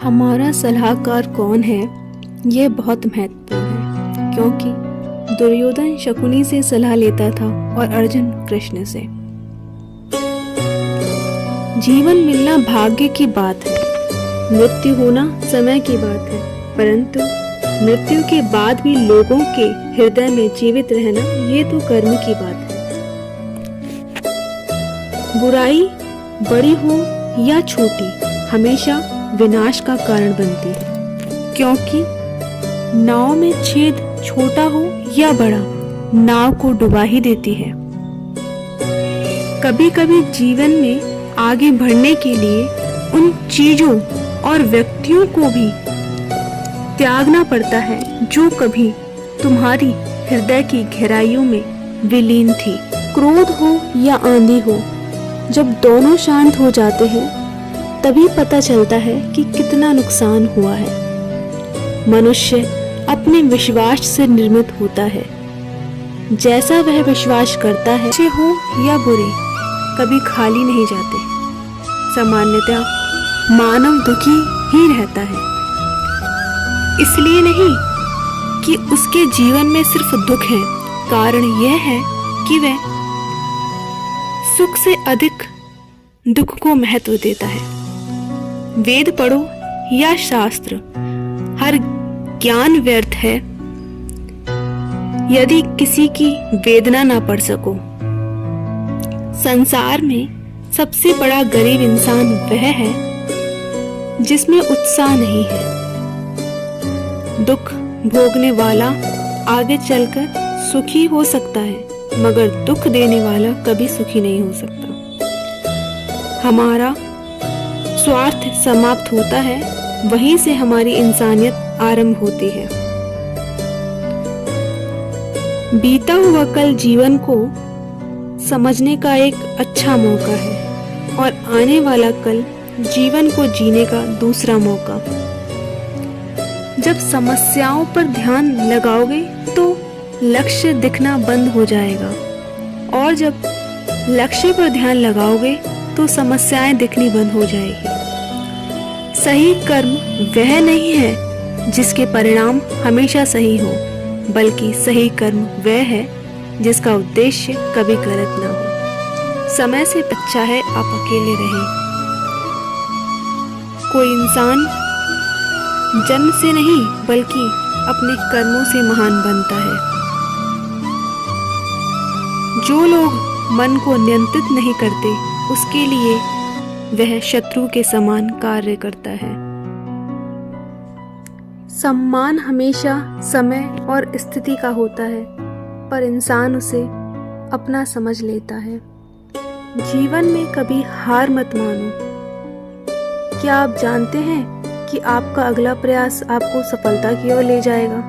हमारा सलाहकार कौन है, यह बहुत महत्वपूर्ण है, क्योंकि दुर्योधन शकुनी से सलाह लेता था और अर्जुन कृष्ण से। जीवन मिलना भाग्य की बात है, मृत्यु होना समय की बात है, परंतु मृत्यु के बाद भी लोगों के हृदय में जीवित रहना, ये तो कर्म की बात है। बुराई बड़ी हो या छोटी, हमेशा विनाश का कारण बनती है, क्योंकि नाव में छेद छोटा हो या बड़ा, नाव को डुबा ही देती है। कभी कभी जीवन में आगे बढ़ने के लिए उन चीजों और व्यक्तियों को भी त्यागना पड़ता है जो कभी तुम्हारी हृदय की गहराइयों में विलीन थी। क्रोध हो या आंधी हो, जब दोनों शांत हो जाते हैं तभी पता चलता है कि कितना नुकसान हुआ है। मनुष्य अपने विश्वास से निर्मित होता है, जैसा वह विश्वास करता है, अच्छे हो या बुरे, कभी खाली नहीं जाते। सामान्यतः मानव दुखी ही रहता है, इसलिए नहीं कि उसके जीवन में सिर्फ दुख है, कारण यह है कि वह सुख से अधिक दुख को महत्व देता है। वेद पढ़ो या शास्त्र, हर ज्ञान व्यर्थ है यदि किसी की वेदना ना पढ़ सको। संसार में सबसे बड़ा गरीब इंसान वह है जिसमें उत्साह नहीं है। दुख भोगने वाला आगे चलकर सुखी हो सकता है, मगर दुख देने वाला कभी सुखी नहीं हो सकता। हमारा स्वार्थ समाप्त होता है, वहीं से हमारी इंसानियत आरंभ होती है। बीता हुआ कल जीवन को समझने का एक अच्छा मौका है और आने वाला कल जीवन को जीने का दूसरा मौका। जब समस्याओं पर ध्यान लगाओगे तो लक्ष्य दिखना बंद हो जाएगा, और जब लक्ष्य पर ध्यान लगाओगे तो समस्याएं दिखनी बंद हो जाएगी। सही कर्म वह नहीं है जिसके परिणाम हमेशा सही हो, बल्कि सही कर्म वह है जिसका उद्देश्य कभी गलत ना हो। समय से अच्छा है आप अकेले रहें। कोई इंसान जन्म से नहीं बल्कि अपने कर्मों से महान बनता है। जो लोग मन को नियंत्रित नहीं करते, उसके लिए वह शत्रु के समान कार्य करता है। सम्मान हमेशा समय और स्थिति का होता है, पर इंसान उसे अपना समझ लेता है। जीवन में कभी हार मत मानो। क्या आप जानते हैं कि आपका अगला प्रयास आपको सफलता की ओर ले जाएगा?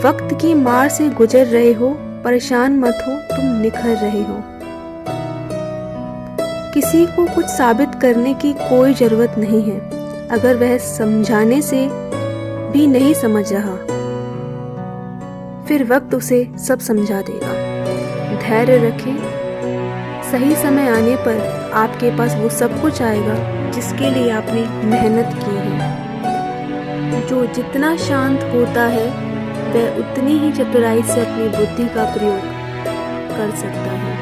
वक्त की मार से गुजर रहे हो, परेशान मत हो, तुम निखर रहे हो। किसी को कुछ साबित करने की कोई जरूरत नहीं है, अगर वह समझाने से भी नहीं समझ रहा, फिर वक्त उसे सब समझा देगा। धैर्य रखें, सही समय आने पर आपके पास वो सब कुछ आएगा जिसके लिए आपने मेहनत की है। जो जितना शांत होता है वह उतनी ही चतुराई से अपनी बुद्धि का प्रयोग कर सकता है।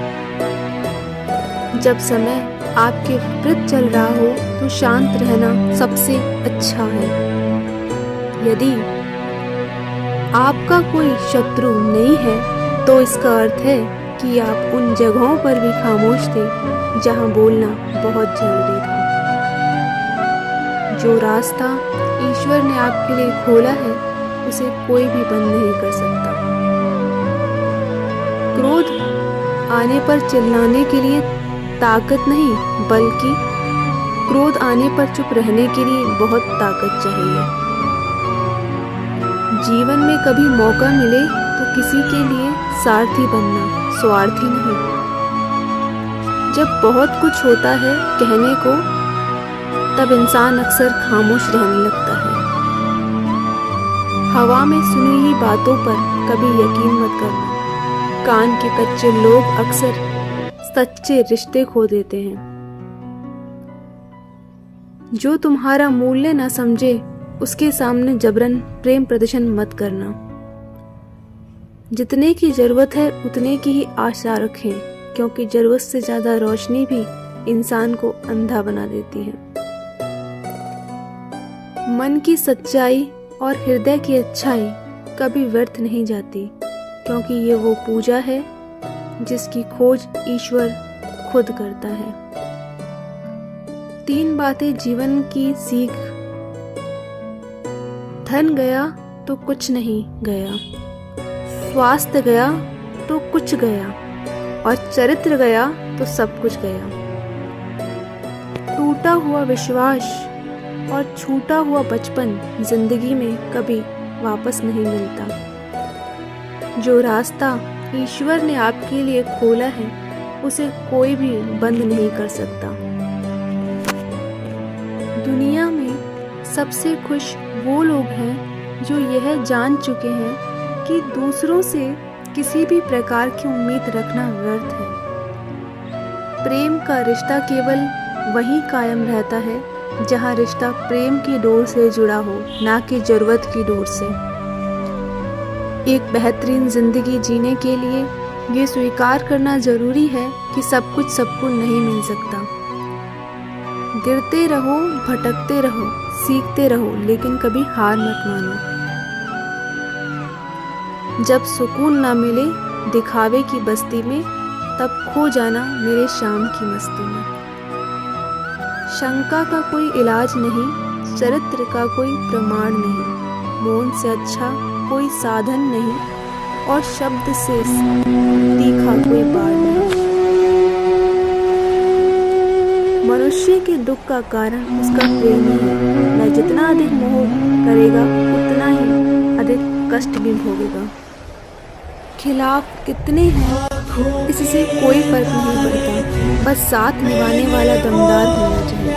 जब समय आपके विपरीत चल रहा हो तो शांत रहना सबसे अच्छा है। यदि आपका कोई शत्रु नहीं है तो इसका अर्थ है कि आप उन जगहों पर भी खामोश थे जहां बोलना बहुत जरूरी था। जो रास्ता ईश्वर ने आपके लिए खोला है उसे कोई भी बंद नहीं कर सकता। क्रोध आने पर चिल्लाने के लिए ताकत नहीं, बल्कि क्रोध आने पर चुप रहने के लिए बहुत ताकत चाहिए। जीवन में कभी मौका मिले तो किसी के लिए सारथी बनना, स्वार्थी नहीं। जब बहुत कुछ होता है कहने को, तब इंसान अक्सर खामोश रहने लगता है। हवा में सुनी हुई बातों पर कभी यकीन मत करना। कान के कच्चे लोग अक्सर सच्चे रिश्ते खो देते हैं। जो तुम्हारा मूल्य ना समझे उसके सामने जबरन प्रेम प्रदर्शन मत करना। जितने की जरूरत है उतने की ही आशा रखें, क्योंकि जरूरत से ज्यादा रोशनी भी इंसान को अंधा बना देती है। मन की सच्चाई और हृदय की अच्छाई कभी व्यर्थ नहीं जाती, क्योंकि ये वो पूजा है जिसकी खोज ईश्वर खुद करता है। 3 बातें जीवन की सीख। धन गया तो कुछ नहीं गया, स्वास्थ्य गया तो कुछ गया, और चरित्र गया तो सब कुछ गया। टूटा हुआ विश्वास और छूटा हुआ बचपन जिंदगी में कभी वापस नहीं मिलता। जो रास्ता ईश्वर ने आपके लिए खोला है उसे कोई भी बंद नहीं कर सकता। दुनिया में सबसे खुश वो लोग हैं जो यह जान चुके हैं कि दूसरों से किसी भी प्रकार की उम्मीद रखना व्यर्थ है। प्रेम का रिश्ता केवल वहीं कायम रहता है जहां रिश्ता प्रेम की डोर से जुड़ा हो, ना कि जरूरत की डोर से। एक बेहतरीन जिंदगी जीने के लिए ये स्वीकार करना जरूरी है कि सब कुछ सबको नहीं मिल सकता। गिरते रहो, भटकते रहो, सीखते रहो, लेकिन कभी हार मत मानो। जब सुकून ना मिले दिखावे की बस्ती में, तब खो जाना मेरे शाम की मस्ती में। शंका का कोई इलाज नहीं, चरित्र का कोई प्रमाण नहीं, मौन से अच्छा कोई साधन नहीं, और शब्द से तीखा कोई बाण नहीं। मनुष्य के दुख का कारण उसका प्रेम ही है। वह जितना अधिक मोह करेगा उतना ही अधिक कष्ट भी भोगेगा। खिलाफ कितने हैं इससे कोई फर्क नहीं पड़ता, बस साथ निभाने वाला दमदार होना चाहिए।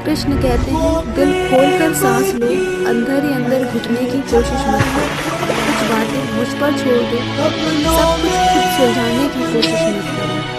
कृष्ण कहते हैं, दिल खोलकर सांस लो, अंदर ही अंदर घुटने की कोशिश मत करो। कुछ बातें मुझ पर छोड़ दो, सब कुछ खुद सुलझाने की कोशिश मत करो।